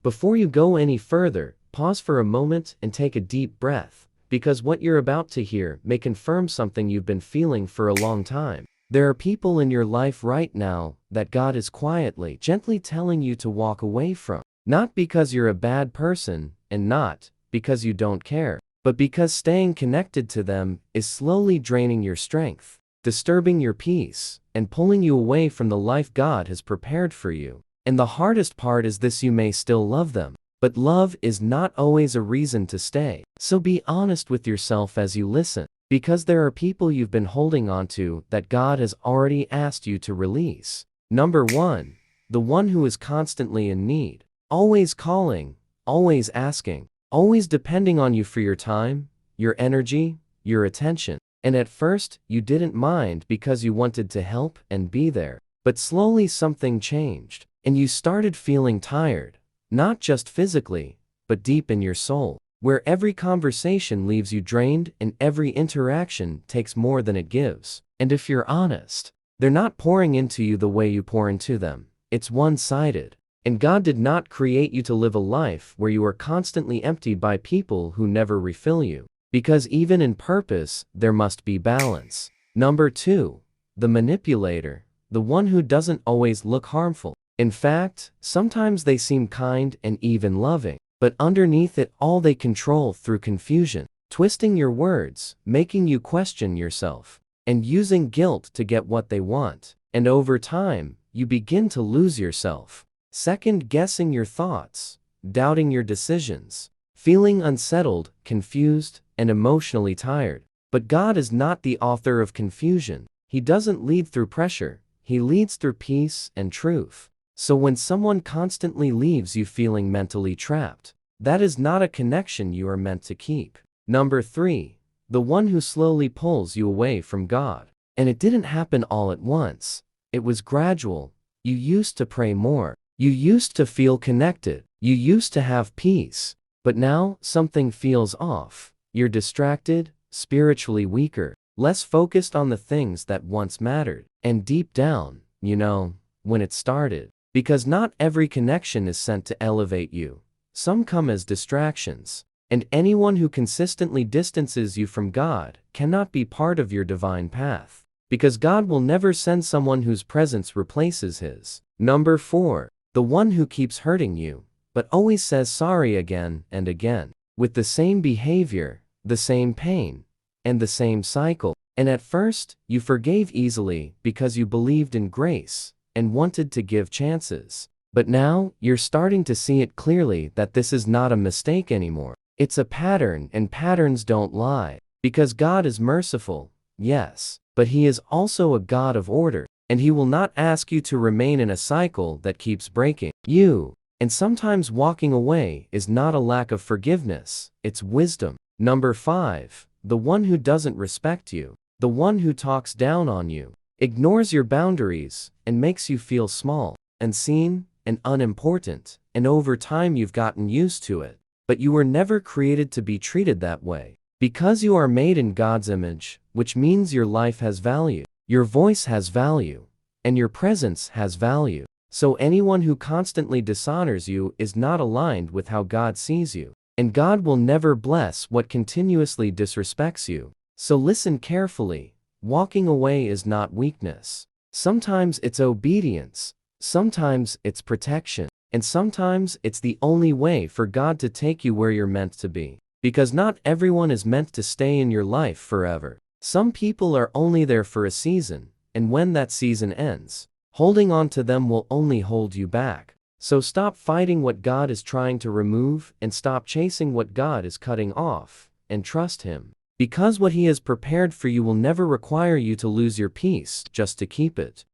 Before you go any further, pause for a moment and take a deep breath, because what you're about to hear may confirm something you've been feeling for a long time. There are people in your life right now that God is quietly, gently telling you to walk away from. Not because you're a bad person, and not because you don't care, but because staying connected to them is slowly draining your strength, disturbing your peace, and pulling you away from the life God has prepared for you. And the hardest part is this: you may still love them, but love is not always a reason to stay. So be honest with yourself as you listen, because there are people you've been holding on to that God has already asked you to release. Number 1. The one who is constantly in need. Always calling, always asking, always depending on you for your time, your energy, your attention. And at first, you didn't mind because you wanted to help and be there. But slowly something changed, and you started feeling tired, not just physically, but deep in your soul, where every conversation leaves you drained and every interaction takes more than it gives. And if you're honest, they're not pouring into you the way you pour into them. It's one-sided. And God did not create you to live a life where you are constantly emptied by people who never refill you. Because even in purpose, there must be balance. Number 2. The manipulator. The one who doesn't always look harmful. In fact, sometimes they seem kind and even loving, but underneath it all they control through confusion, twisting your words, making you question yourself, and using guilt to get what they want. And over time, you begin to lose yourself, second-guessing your thoughts, doubting your decisions, feeling unsettled, confused, and emotionally tired. But God is not the author of confusion. He doesn't lead through pressure. He leads through peace and truth. So when someone constantly leaves you feeling mentally trapped, that is not a connection you are meant to keep. Number 3. The one who slowly pulls you away from God. And it didn't happen all at once. It was gradual. You used to pray more. You used to feel connected. You used to have peace. But now something feels off. You're distracted, spiritually weaker, less focused on the things that once mattered. And deep down, you know when it started. Because not every connection is sent to elevate you. Some come as distractions. And anyone who consistently distances you from God cannot be part of your divine path. Because God will never send someone whose presence replaces His. Number 4. The one who keeps hurting you, but always says sorry again and again. With the same behavior, the same pain, and the same cycle. And at first, you forgave easily because you believed in grace and wanted to give chances. But now, you're starting to see it clearly that this is not a mistake anymore. It's a pattern, and patterns don't lie. Because God is merciful, yes, but He is also a God of order, and He will not ask you to remain in a cycle that keeps breaking you. And sometimes walking away is not a lack of forgiveness, it's wisdom. Number 5. The one who doesn't respect you. The one who talks down on you, ignores your boundaries, and makes you feel small, unseen, and unimportant. And over time you've gotten used to it. But you were never created to be treated that way. Because you are made in God's image, which means your life has value, your voice has value, and your presence has value. So anyone who constantly dishonors you is not aligned with how God sees you. And God will never bless what continuously disrespects you. So listen carefully. Walking away is not weakness. Sometimes it's obedience. Sometimes it's protection. And sometimes it's the only way for God to take you where you're meant to be. Because not everyone is meant to stay in your life forever. Some people are only there for a season, and when that season ends, holding on to them will only hold you back. So stop fighting what God is trying to remove and stop chasing what God is cutting off, and trust Him. Because what He has prepared for you will never require you to lose your peace just to keep it.